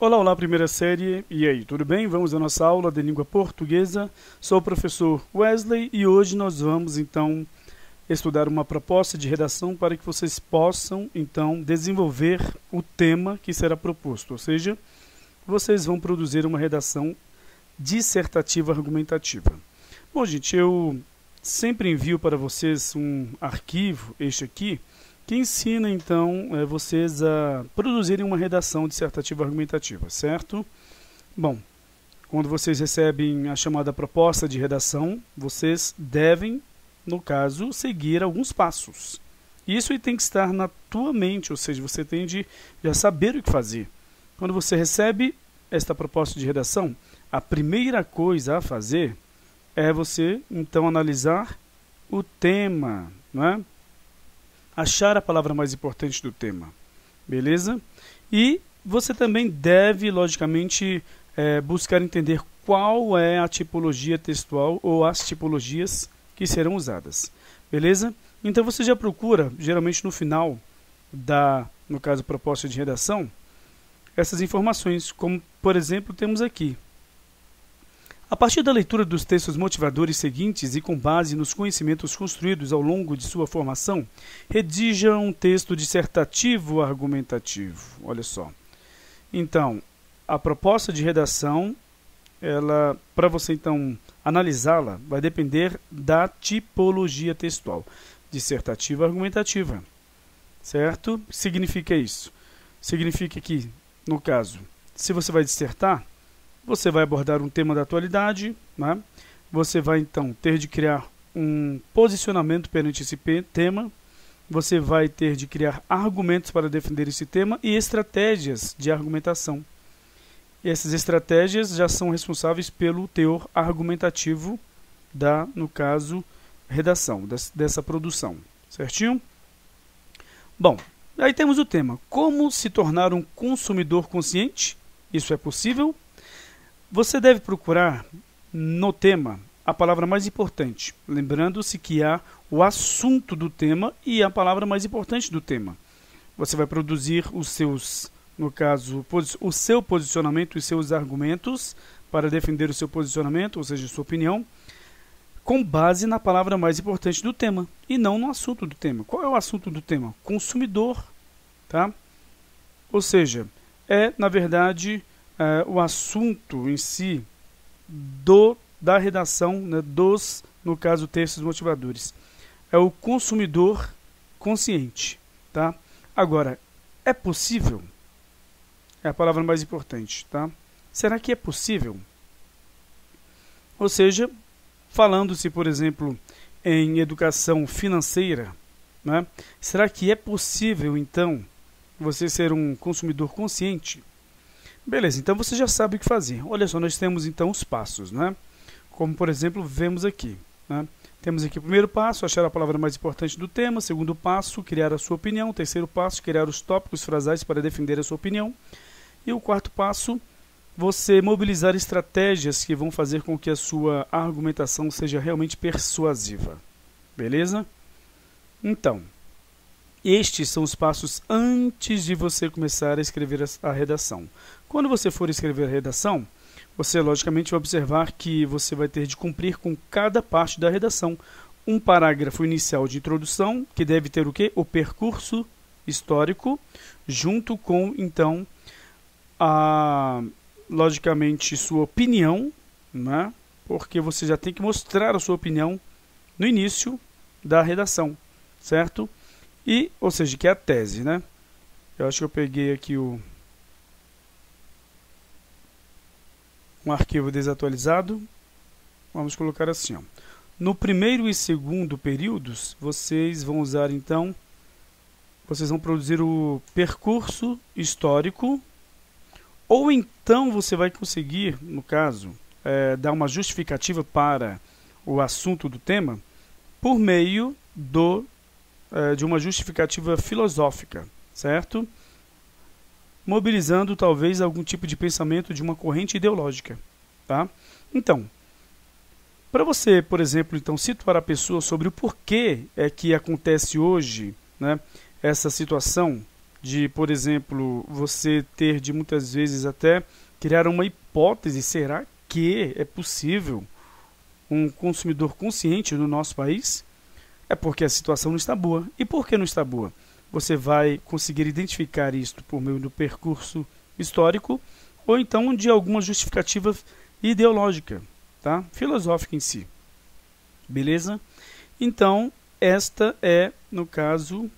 Olá, olá, primeira série. E aí, tudo bem? Vamos à nossa aula de língua portuguesa. Sou o professor Wesley e hoje nós vamos, então, estudar uma proposta de redação para que vocês possam, então, desenvolver o tema que será proposto. Ou seja, vocês vão produzir uma redação dissertativa argumentativa. Bom, gente, eu sempre envio para vocês um arquivo, este aqui, que ensina, então, vocês a produzirem uma redação dissertativa argumentativa, certo? Bom, quando vocês recebem a chamada proposta de redação, vocês devem, no caso, seguir alguns passos. Isso tem que estar na tua mente, ou seja, você tem de já saber o que fazer. Quando você recebe esta proposta de redação, a primeira coisa a fazer é você, então, analisar o tema, não é? Achar a palavra mais importante do tema, beleza? E você também deve, logicamente, buscar entender qual é a tipologia textual ou as tipologias que serão usadas, beleza? Então você já procura, geralmente no final no caso, proposta de redação, essas informações, como, por exemplo, temos aqui. A partir da leitura dos textos motivadores seguintes e com base nos conhecimentos construídos ao longo de sua formação, redija um texto dissertativo argumentativo. Olha só. Então, a proposta de redação, para você então analisá-la, vai depender da tipologia textual. Dissertativa argumentativa. Certo? Significa isso? Significa que, no caso, se você vai dissertar, você vai abordar um tema da atualidade, né? Você vai, então, ter de criar um posicionamento perante esse tema, você vai ter de criar argumentos para defender esse tema e estratégias de argumentação. E essas estratégias já são responsáveis pelo teor argumentativo no caso, redação, dessa produção. Certinho? Bom, aí temos o tema. Como se tornar um consumidor consciente? Isso é possível? Você deve procurar no tema a palavra mais importante, lembrando-se que há o assunto do tema e a palavra mais importante do tema. Você vai produzir no caso, o seu posicionamento e seus argumentos para defender o seu posicionamento, ou seja, sua opinião, com base na palavra mais importante do tema e não no assunto do tema. Qual é o assunto do tema? Consumidor, tá? Ou seja, na verdade, o assunto em si da redação, né, no caso, textos motivadores. É o consumidor consciente. Tá? Agora, é possível? É a palavra mais importante. Tá? Será que é possível? Ou seja, falando-se, por exemplo, em educação financeira, né, será que é possível, então, você ser um consumidor consciente? Beleza, então você já sabe o que fazer. Olha só, nós temos então os passos, né? Como, por exemplo, vemos aqui. Né? Temos aqui o primeiro passo, achar a palavra mais importante do tema. Segundo passo, criar a sua opinião. Terceiro passo, criar os tópicos frasais para defender a sua opinião. E o quarto passo, você mobilizar estratégias que vão fazer com que a sua argumentação seja realmente persuasiva. Beleza? Então, estes são os passos antes de você começar a escrever a redação. Quando você for escrever a redação, você logicamente vai observar que você vai ter de cumprir com cada parte da redação. Um parágrafo inicial de introdução, que deve ter o quê? O percurso histórico, junto com, então, logicamente, sua opinião, né? Porque você já tem que mostrar a sua opinião no início da redação, certo? Ou seja, que é a tese, né? Eu acho que eu peguei aqui um arquivo desatualizado. Vamos colocar assim, ó. No primeiro e segundo períodos, vocês vão usar, então, vocês vão produzir o percurso histórico, ou então você vai conseguir, no caso, dar uma justificativa para o assunto do tema por meio de uma justificativa filosófica, certo? Mobilizando talvez algum tipo de pensamento de uma corrente ideológica, tá? Então, para você, por exemplo, então, situar a pessoa sobre o porquê é que acontece hoje, né, essa situação de, por exemplo, você ter de muitas vezes até criar uma hipótese, será que é possível um consumidor consciente no nosso país? É porque a situação não está boa. E por que não está boa? Você vai conseguir identificar isto por meio do percurso histórico ou então de alguma justificativa ideológica, tá? Filosófica em si. Beleza? Então, esta é, no caso,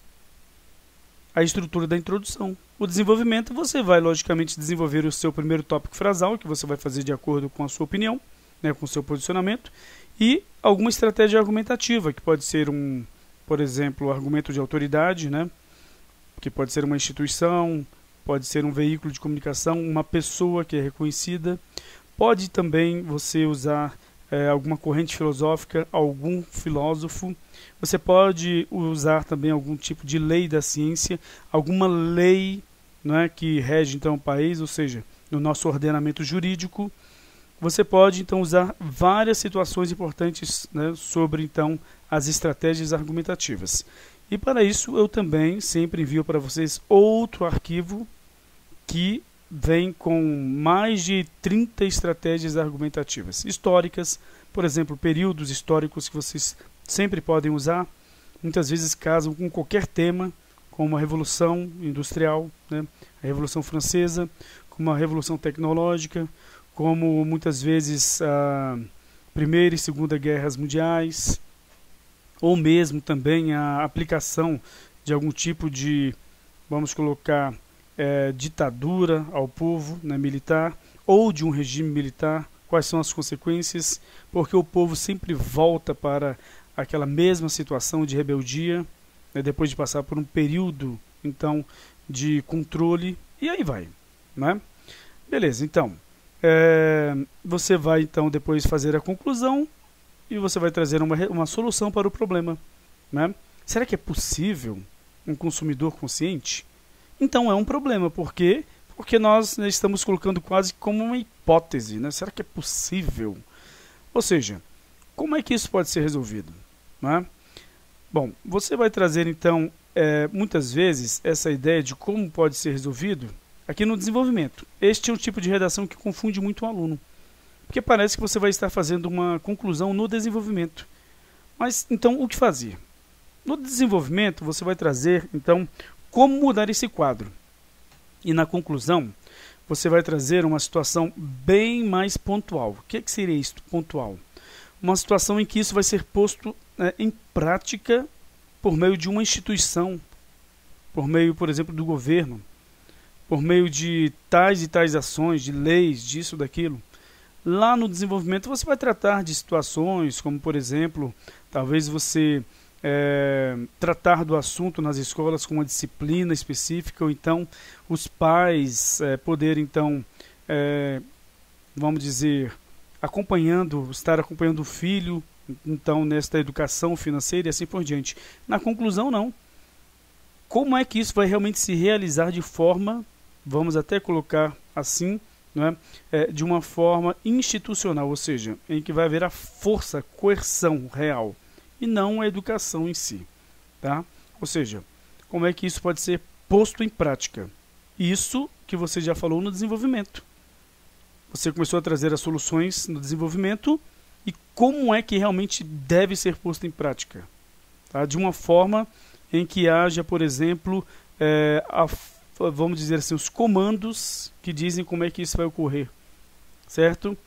a estrutura da introdução. O desenvolvimento, você vai logicamente desenvolver o seu primeiro tópico frasal, que você vai fazer de acordo com a sua opinião, né, com o seu posicionamento, e alguma estratégia argumentativa, que pode ser por exemplo, argumento de autoridade, né, que pode ser uma instituição, pode ser um veículo de comunicação, uma pessoa que é reconhecida. Pode também você usar alguma corrente filosófica, algum filósofo. Você pode usar também algum tipo de lei da ciência, alguma lei, né, que rege então o país, ou seja, no nosso ordenamento jurídico. Você pode então usar várias situações importantes, né, sobre então as estratégias argumentativas. E para isso eu também sempre envio para vocês outro arquivo que vem com mais de 30 estratégias argumentativas históricas, por exemplo, períodos históricos que vocês sempre podem usar, muitas vezes casam com qualquer tema, como a Revolução Industrial, né, a Revolução Francesa, como a Revolução Tecnológica, como muitas vezes a Primeira e Segunda Guerras Mundiais, ou mesmo também a aplicação de algum tipo de, vamos colocar, ditadura ao povo, né, militar, ou de um regime militar, quais são as consequências, porque o povo sempre volta para aquela mesma situação de rebeldia, né, depois de passar por um período então de controle, e aí vai, né? Beleza, então você vai então depois fazer a conclusão e você vai trazer uma solução para o problema, né? Será que é possível um consumidor consciente? Então é um problema, por quê? Porque nós estamos colocando quase como uma hipótese, né? Será que é possível? Ou seja, como é que isso pode ser resolvido, né? Bom, você vai trazer então muitas vezes essa ideia de como pode ser resolvido aqui no desenvolvimento. Este é um tipo de redação que confunde muito o aluno, porque parece que você vai estar fazendo uma conclusão no desenvolvimento. Mas então o que fazer? No desenvolvimento você vai trazer então como mudar esse quadro. E na conclusão, você vai trazer uma situação bem mais pontual. O que seria isto, pontual? Uma situação em que isso vai ser posto em prática por meio de uma instituição, por meio, por exemplo, do governo, por meio de tais e tais ações, de leis, disso, daquilo. Lá no desenvolvimento você vai tratar de situações como, por exemplo, talvez você tratar do assunto nas escolas com uma disciplina específica, ou então os pais poderem então, vamos dizer, estar acompanhando o filho então nesta educação financeira e assim por diante. Na conclusão, não. Como é que isso vai realmente se realizar de forma, vamos até colocar assim, né, de uma forma institucional, ou seja, em que vai haver a força, coerção real, e não a educação em si, tá? Ou seja, como é que isso pode ser posto em prática? Isso que você já falou no desenvolvimento. Você começou a trazer as soluções no desenvolvimento e como é que realmente deve ser posto em prática, tá? De uma forma em que haja, por exemplo, vamos dizer assim, os comandos que dizem como é que isso vai ocorrer, certo?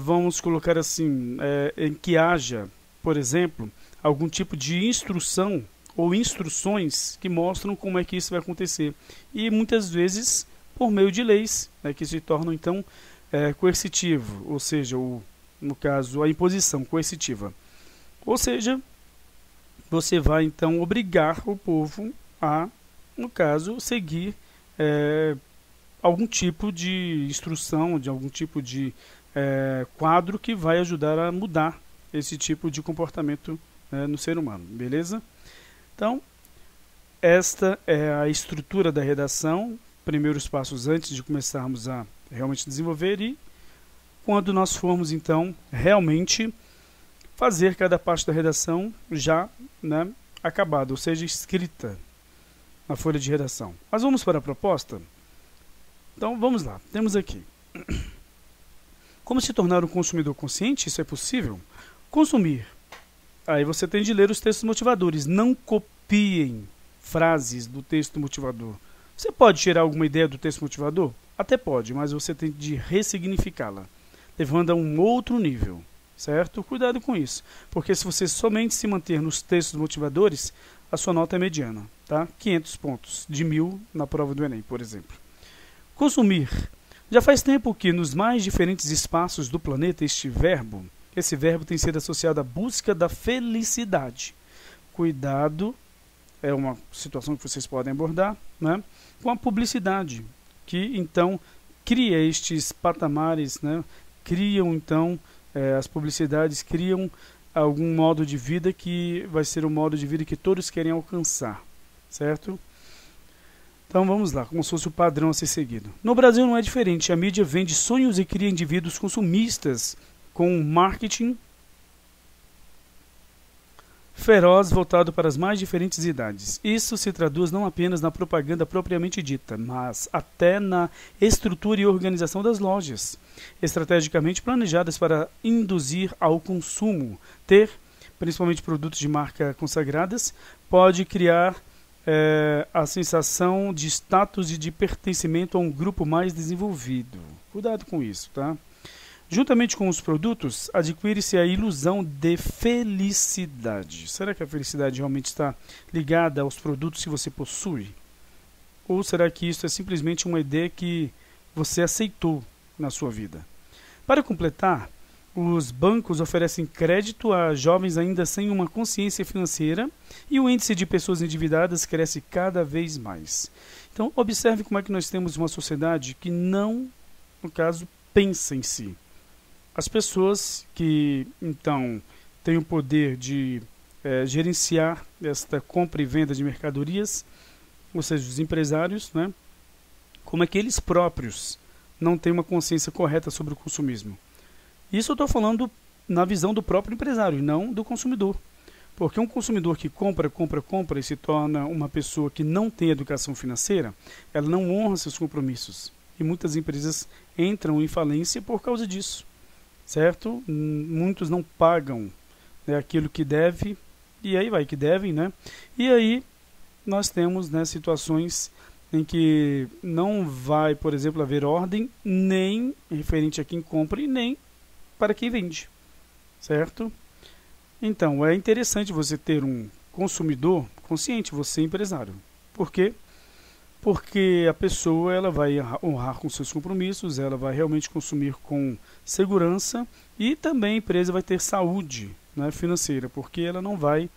Vamos colocar assim, em que haja, por exemplo, algum tipo de instrução ou instruções que mostram como é que isso vai acontecer. E muitas vezes por meio de leis, né, que se tornam então coercitivo, ou seja, no caso a imposição coercitiva. Ou seja, você vai então obrigar o povo a, no caso, seguir algum tipo de instrução, de algum tipo de quadro que vai ajudar a mudar esse tipo de comportamento no ser humano, beleza? Então, esta é a estrutura da redação, primeiros passos antes de começarmos a realmente desenvolver, e quando nós formos então realmente fazer cada parte da redação já, né, acabada, ou seja, escrita. na folha de redação. Mas vamos para a proposta? Então vamos lá, temos aqui. Como se tornar um consumidor consciente? Isso é possível? Consumir. Aí você tem de ler os textos motivadores. Não copiem frases do texto motivador. Você pode tirar alguma ideia do texto motivador? Até pode, mas você tem de ressignificá-la, levando a um outro nível, certo? Cuidado com isso, porque se você somente se manter nos textos motivadores, a sua nota é mediana, tá? 500 pontos de 1000 na prova do Enem, por exemplo. Consumir. Já faz tempo que nos mais diferentes espaços do planeta esse verbo tem sido associado à busca da felicidade. Cuidado, é uma situação que vocês podem abordar, né? Com a publicidade, que então cria estes patamares, né? Criam então, as publicidades criam algum modo de vida que vai ser o modo de vida que todos querem alcançar, certo? Então vamos lá, como se fosse o padrão a ser seguido. No Brasil não é diferente, a mídia vende sonhos e cria indivíduos consumistas com um marketing feroz voltado para as mais diferentes idades. Isso se traduz não apenas na propaganda propriamente dita, mas até na estrutura e organização das lojas, estrategicamente planejadas para induzir ao consumo. Ter, principalmente produtos de marca consagradas, pode criar a sensação de status e de pertencimento a um grupo mais desenvolvido. Cuidado com isso, tá? Juntamente com os produtos, adquire-se a ilusão de felicidade. Será que a felicidade realmente está ligada aos produtos que você possui? Ou será que isso é simplesmente uma ideia que você aceitou na sua vida? Para completar, os bancos oferecem crédito a jovens ainda sem uma consciência financeira e o índice de pessoas endividadas cresce cada vez mais. Então, observe como é que nós temos uma sociedade que não, no caso, pensa em si. As pessoas que, então, têm o poder de gerenciar esta compra e venda de mercadorias, ou seja, os empresários, né, como é que eles próprios não têm uma consciência correta sobre o consumismo. Isso eu estou falando na visão do próprio empresário, e não do consumidor. Porque um consumidor que compra e se torna uma pessoa que não tem educação financeira, ela não honra seus compromissos. E muitas empresas entram em falência por causa disso. Certo? Muitos não pagam, né, aquilo que deve, e aí vai que devem, né? E aí nós temos, né, situações em que não vai, por exemplo, haver ordem nem referente a quem compra e nem para quem vende, certo? Então, é interessante você ter um consumidor consciente, você empresário. Por quê? Porque a pessoa ela vai honrar com seus compromissos, ela vai realmente consumir com segurança e também a empresa vai ter saúde, né, financeira, porque ela não vai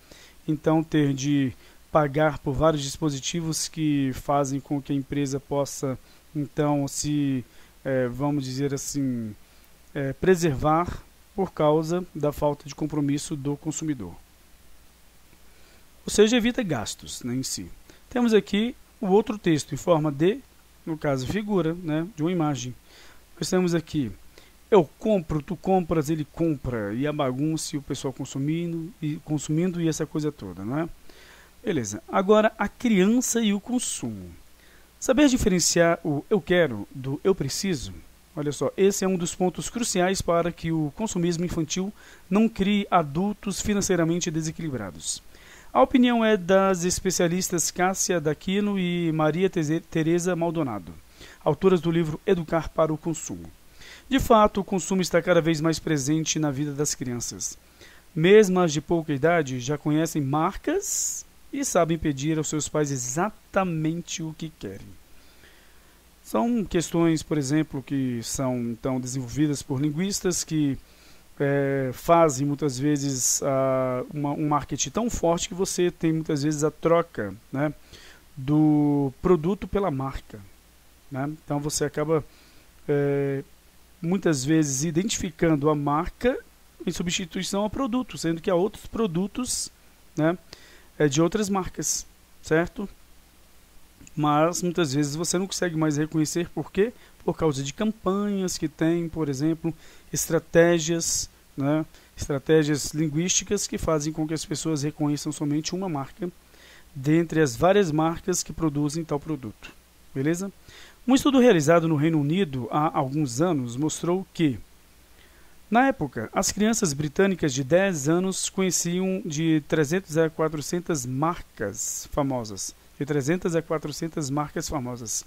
então ter de pagar por vários dispositivos que fazem com que a empresa possa então se, vamos dizer assim, preservar por causa da falta de compromisso do consumidor. Ou seja, evita gastos, né, em si. Temos aqui o outro texto em forma de, no caso, figura, né, de uma imagem. Nós temos aqui, eu compro, tu compras, ele compra, e a bagunça, e o pessoal consumindo e essa coisa toda, não é? Beleza. Agora, a criança e o consumo. Saber diferenciar o eu quero do eu preciso? Olha só, esse é um dos pontos cruciais para que o consumismo infantil não crie adultos financeiramente desequilibrados. A opinião é das especialistas Cássia Daquino e Maria Tereza Maldonado, autoras do livro Educar para o Consumo. De fato, o consumo está cada vez mais presente na vida das crianças. Mesmo as de pouca idade já conhecem marcas e sabem pedir aos seus pais exatamente o que querem. São questões, por exemplo, que são então desenvolvidas por linguistas que fazem muitas vezes um marketing tão forte que você tem muitas vezes a troca, né, do produto pela marca, né? Então você acaba muitas vezes identificando a marca em substituição ao produto, sendo que há outros produtos, né, de outras marcas, certo? Mas muitas vezes você não consegue mais reconhecer. Por quê? Por causa de campanhas que tem, por exemplo, estratégias, né, estratégias linguísticas que fazem com que as pessoas reconheçam somente uma marca dentre as várias marcas que produzem tal produto. Beleza? Um estudo realizado no Reino Unido há alguns anos mostrou que, na época, as crianças britânicas de 10 anos conheciam de 300 a 400 marcas famosas. De 300 a 400 marcas famosas.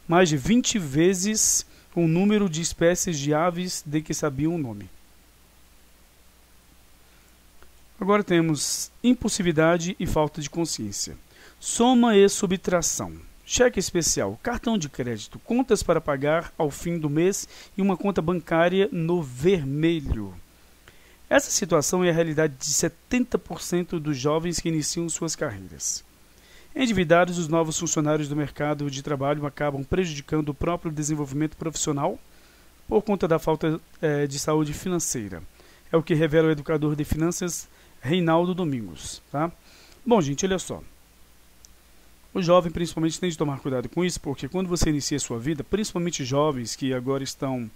Mais de 20 vezes o número de espécies de aves de que sabiam o nome. Agora temos impulsividade e falta de consciência. Soma e subtração. Cheque especial, cartão de crédito, contas para pagar ao fim do mês e uma conta bancária no vermelho. Essa situação é a realidade de 70% dos jovens que iniciam suas carreiras. Endividados, os novos funcionários do mercado de trabalho acabam prejudicando o próprio desenvolvimento profissional por conta da falta de saúde financeira. É o que revela o educador de finanças Reinaldo Domingos. Tá? Bom, gente, olha só. O jovem principalmente tem de tomar cuidado com isso, porque quando você inicia a sua vida, principalmente jovens que agora estão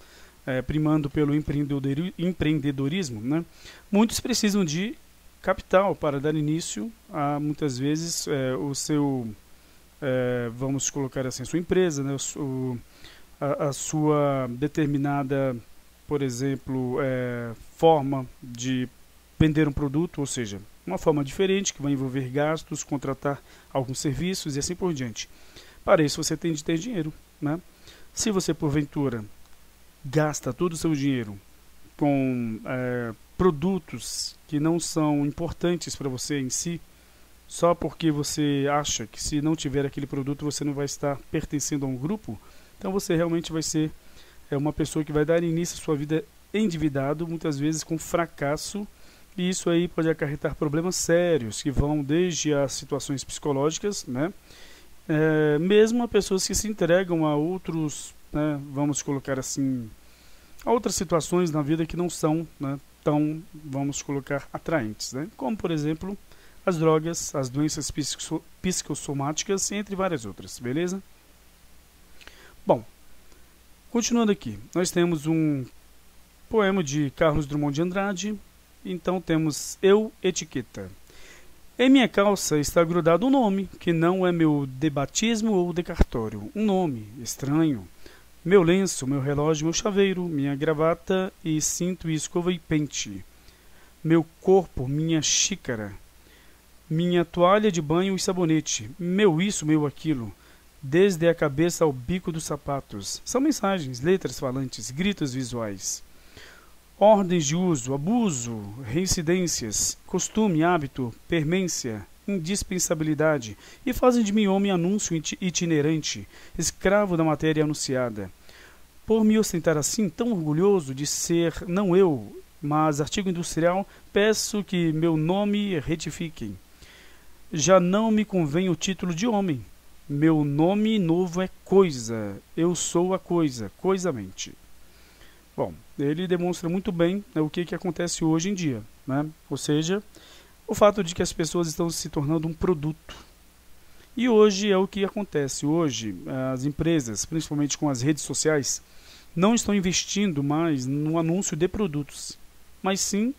primando pelo empreendedorismo, né? Muitos precisam de capital para dar início a, muitas vezes, o seu, vamos colocar assim, a sua empresa, né? A sua determinada, por exemplo, forma de vender um produto, ou seja, uma forma diferente que vai envolver gastos, contratar alguns serviços e assim por diante. Para isso você tem de ter dinheiro, né? Se você porventura gasta todo o seu dinheiro com produtos que não são importantes para você em si, só porque você acha que se não tiver aquele produto você não vai estar pertencendo a um grupo, então você realmente vai ser uma pessoa que vai dar início à sua vida endividado, muitas vezes com fracasso. E isso aí pode acarretar problemas sérios, que vão desde as situações psicológicas, né? Mesmo a pessoas que se entregam a outros, né, vamos colocar assim, a outras situações na vida que não são, né, tão, vamos colocar, atraentes, né? Como, por exemplo, as drogas, as doenças psicossomáticas, entre várias outras, beleza? Bom, continuando aqui, nós temos um poema de Carlos Drummond de Andrade. Então temos eu, etiqueta. Em minha calça está grudado um nome, que não é meu de batismo ou de cartório. Um nome estranho. Meu lenço, meu relógio, meu chaveiro, minha gravata e cinto e escova e pente. Meu corpo, minha xícara. Minha toalha de banho e sabonete. Meu isso, meu aquilo. Desde a cabeça ao bico dos sapatos. São mensagens, letras falantes, gritos visuais. Ordens de uso, abuso, reincidências, costume, hábito, permência, indispensabilidade, e fazem de mim homem anúncio itinerante, escravo da matéria anunciada. Por me ostentar assim, tão orgulhoso de ser, não eu, mas artigo industrial, peço que meu nome retifiquem. Já não me convém o título de homem. Meu nome novo é coisa, eu sou a coisa, coisamente. Bom, ele demonstra muito bem, né, o que acontece hoje em dia, né? Ou seja, o fato de que as pessoas estão se tornando um produto. E hoje é o que acontece. Hoje, as empresas, principalmente com as redes sociais, não estão investindo mais no anúncio de produtos, mas sim,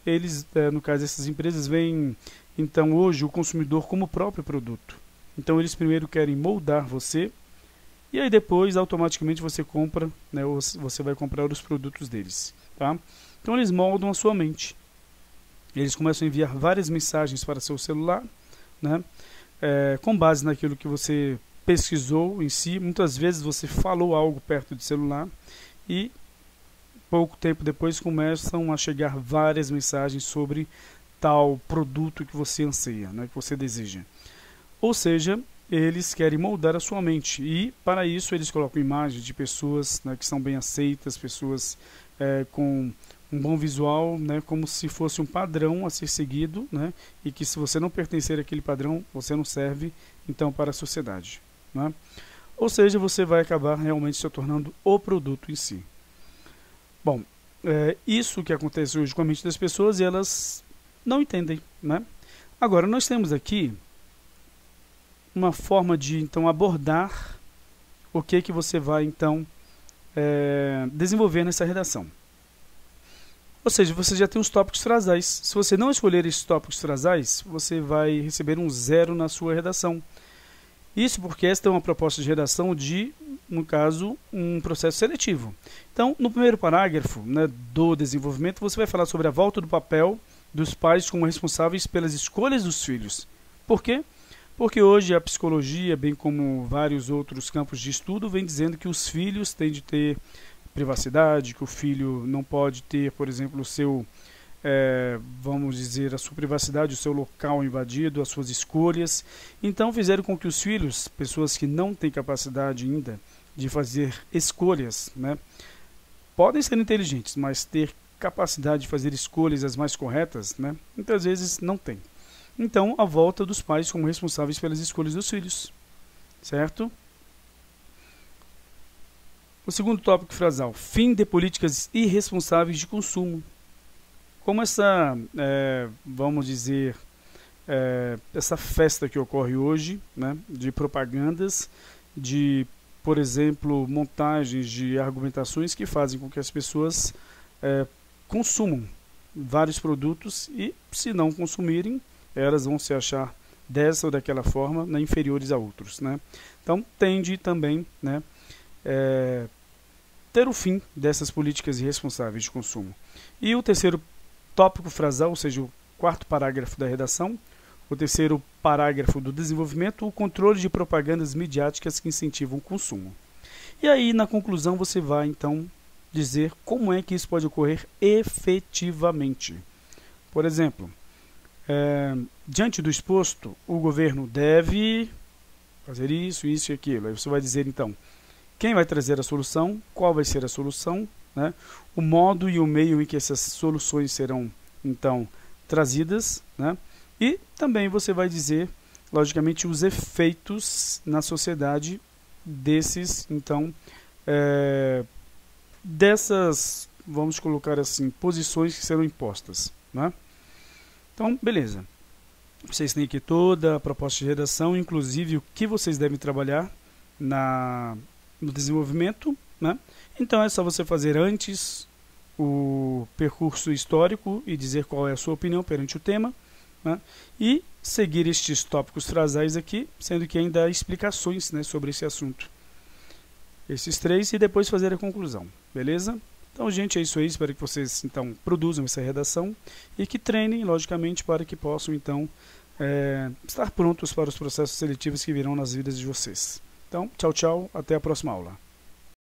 eles, no caso, essas empresas veem, então, hoje, o consumidor como o próprio produto. Então, eles primeiro querem moldar você, e aí depois, automaticamente, você compra, né, ou você vai comprar os produtos deles. Tá? Então, eles moldam a sua mente. Eles começam a enviar várias mensagens para seu celular, né, com base naquilo que você pesquisou em si. Muitas vezes você falou algo perto do celular e pouco tempo depois começam a chegar várias mensagens sobre tal produto que você anseia, né, que você deseja. Ou seja, eles querem moldar a sua mente e, para isso, eles colocam imagens de pessoas, né, que são bem aceitas, pessoas com um bom visual, né, como se fosse um padrão a ser seguido, né, e que se você não pertencer àquele padrão, você não serve, então, para a sociedade. Né? Ou seja, você vai acabar realmente se tornando o produto em si. Bom, isso que acontece hoje com a mente das pessoas e elas não entendem. Né? Agora, nós temos aqui uma forma de, então, abordar o que você vai, então, desenvolver nessa redação. Ou seja, você já tem os tópicos frasais. Se você não escolher esses tópicos frasais, você vai receber um 0 na sua redação. Isso porque esta é uma proposta de redação de, no caso, um processo seletivo. Então, no primeiro parágrafo, né, do desenvolvimento, você vai falar sobre a volta do papel dos pais como responsáveis pelas escolhas dos filhos. Por quê? Porque hoje a psicologia, bem como vários outros campos de estudo, vem dizendo que os filhos têm de ter privacidade, que o filho não pode ter, por exemplo, o seu, vamos dizer, a sua privacidade, o seu local invadido, as suas escolhas. Então fizeram com que os filhos, pessoas que não têm capacidade ainda de fazer escolhas, né, podem ser inteligentes, mas ter capacidade de fazer escolhas as mais corretas, né, muitas vezes não tem. Então, a volta dos pais como responsáveis pelas escolhas dos filhos, certo? O segundo tópico frasal, fim de políticas irresponsáveis de consumo. Como essa, vamos dizer, essa festa que ocorre hoje, né, de propagandas, de, por exemplo, montagens de argumentações que fazem com que as pessoas consumam vários produtos e, se não consumirem, elas vão se achar dessa ou daquela forma, né, inferiores a outros, né? Então, tende também, né, ter o fim dessas políticas irresponsáveis de consumo. E o terceiro tópico frasal, ou seja, o quarto parágrafo da redação, o terceiro parágrafo do desenvolvimento, o controle de propagandas midiáticas que incentivam o consumo. E aí, na conclusão, você vai, então, dizer como é que isso pode ocorrer efetivamente. Por exemplo, diante do exposto, o governo deve fazer isso, isso e aquilo. Aí você vai dizer, então, quem vai trazer a solução, qual vai ser a solução, né? O modo e o meio em que essas soluções serão, então, trazidas, né? E também você vai dizer, logicamente, os efeitos na sociedade desses, então, dessas, vamos colocar assim, posições que serão impostas, né? Então, beleza. Vocês têm aqui toda a proposta de redação, inclusive o que vocês devem trabalhar no desenvolvimento, né? Então é só você fazer antes o percurso histórico e dizer qual é a sua opinião perante o tema, né? E seguir estes tópicos frasais aqui, sendo que ainda há explicações, né, sobre esse assunto. Esses três e depois fazer a conclusão, beleza? Então, gente, é isso aí. Espero que vocês, então, produzam essa redação e que treinem, logicamente, para que possam, então, estar prontos para os processos seletivos que virão nas vidas de vocês. Então, tchau, tchau. Até a próxima aula.